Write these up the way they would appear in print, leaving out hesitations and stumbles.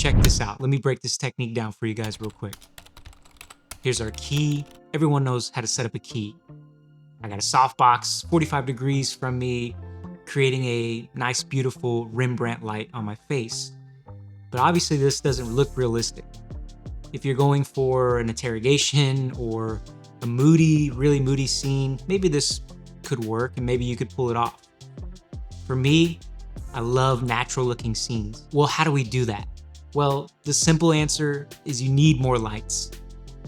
check this out. Let me break this technique down for you guys real quick. Here's our key. Everyone knows how to set up a key. I got a softbox 45 degrees from me, creating a nice, beautiful Rembrandt light on my face. But obviously this doesn't look realistic. If you're going for an interrogation or a really moody scene, maybe this could work and maybe you could pull it off. For me, I love natural looking scenes. Well, how do we do that? Well, the simple answer is you need more lights,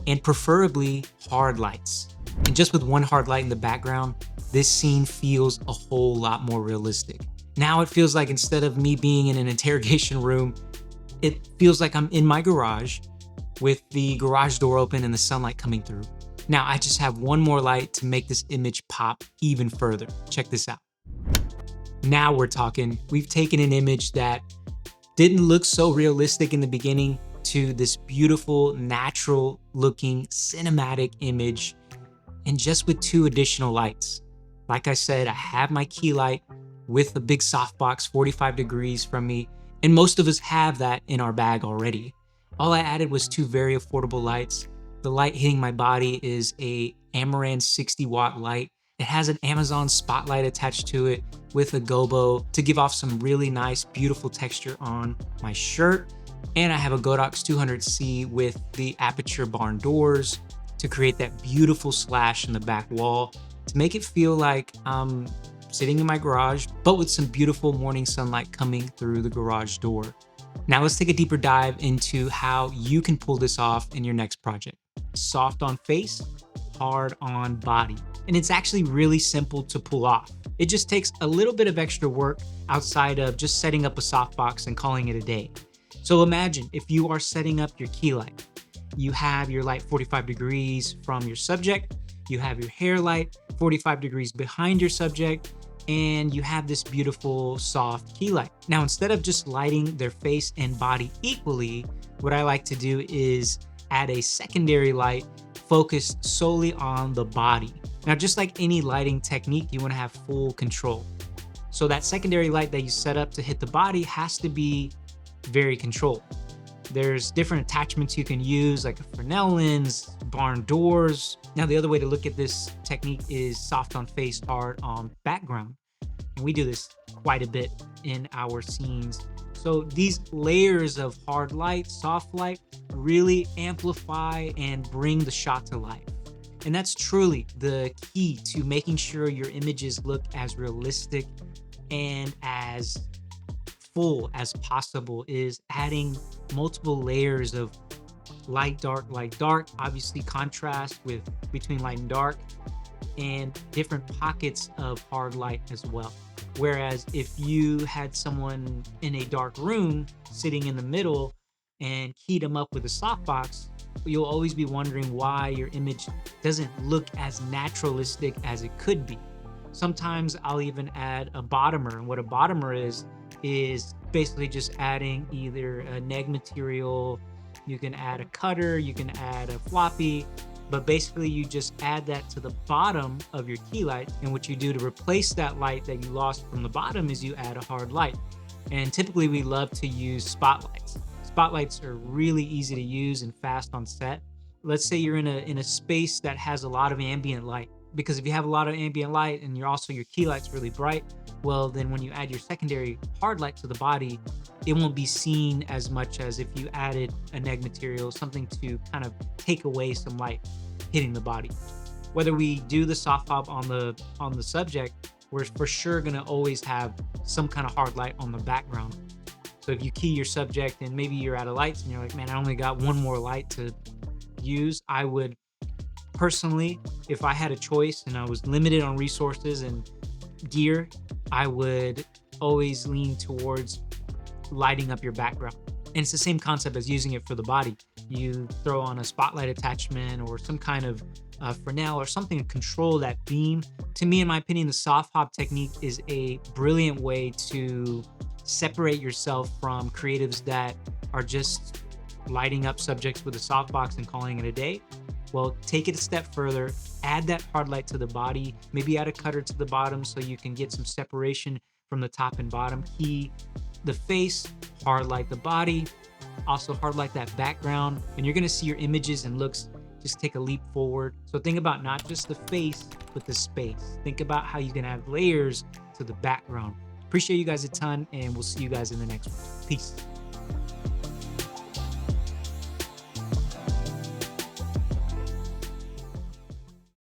and preferably hard lights. And just with one hard light in the background, this scene feels a whole lot more realistic. Now it feels like instead of me being in an interrogation room, it feels like I'm in my garage with the garage door open and the sunlight coming through. Now I just have one more light to make this image pop even further. Check this out. Now we're talking. We've taken an image that didn't look so realistic in the beginning to this beautiful, natural looking cinematic image, and just with 2 additional lights. Like I said, I have my key light with a big softbox 45 degrees from me, and most of us have that in our bag already. All I added was 2 very affordable lights. The light hitting my body is a Amaran 60-watt light. It has an Amazon spotlight attached to it with a gobo to give off some really nice, beautiful texture on my shirt. And I have a Godox 200C with the aperture barn doors to create that beautiful slash in the back wall to make it feel like I'm sitting in my garage, but with some beautiful morning sunlight coming through the garage door. Now let's take a deeper dive into how you can pull this off in your next project. Soft on face, hard on body. And it's actually really simple to pull off. It just takes a little bit of extra work outside of just setting up a softbox and calling it a day. So imagine if you are setting up your key light. You have your light 45 degrees from your subject, you have your hair light 45 degrees behind your subject, and you have this beautiful soft key light. Now, instead of just lighting their face and body equally, what I like to do is add a secondary light focused solely on the body. Now, just like any lighting technique, you want to have full control. So that secondary light that you set up to hit the body has to be very controlled. There's different attachments you can use, like a Fresnel lens, barn doors. Now, the other way to look at this technique is soft on face, hard on background. And we do this quite a bit in our scenes. So these layers of hard light, soft light really amplify and bring the shot to life. And that's truly the key to making sure your images look as realistic and as full as possible, is adding multiple layers of light, dark, obviously contrast between light and dark, and different pockets of hard light as well. Whereas if you had someone in a dark room sitting in the middle and keyed them up with a softbox, you'll always be wondering why your image doesn't look as naturalistic as it could be. Sometimes I'll even add a bottomer, and what a bottomer is basically just adding either a neg material, you can add a cutter, you can add a floppy, but basically you just add that to the bottom of your key light. And what you do to replace that light that you lost from the bottom is you add a hard light. And typically we love to use spotlights. Spotlights are really easy to use and fast on set. Let's say you're in a space that has a lot of ambient light, because if you have a lot of ambient light and your key light's really bright, well, then when you add your secondary hard light to the body, it won't be seen as much as if you added a neg material, something to kind of take away some light hitting the body. Whether we do the SOFHOB on the subject, we're for sure gonna always have some kind of hard light on the background. So if you key your subject and maybe you're out of lights and you're like, man, I only got one more light to use, I would personally, if I had a choice and I was limited on resources and gear, I would always lean towards lighting up your background. And it's the same concept as using it for the body. You throw on a spotlight attachment or some kind of Fresnel or something to control that beam. To me, in my opinion, the SOFHOB technique is a brilliant way to separate yourself from creatives that are just lighting up subjects with a softbox and calling it a day. Well, take it a step further, add that hard light to the body, maybe add a cutter to the bottom so you can get some separation from the top and bottom. Key the face, hard light the body, Also highlight that background, and you're gonna see your images and looks just take a leap forward. So think about not just the face, but the space. Think about how you can add layers to the background. Appreciate you guys a ton, and we'll see you guys in the next one. Peace.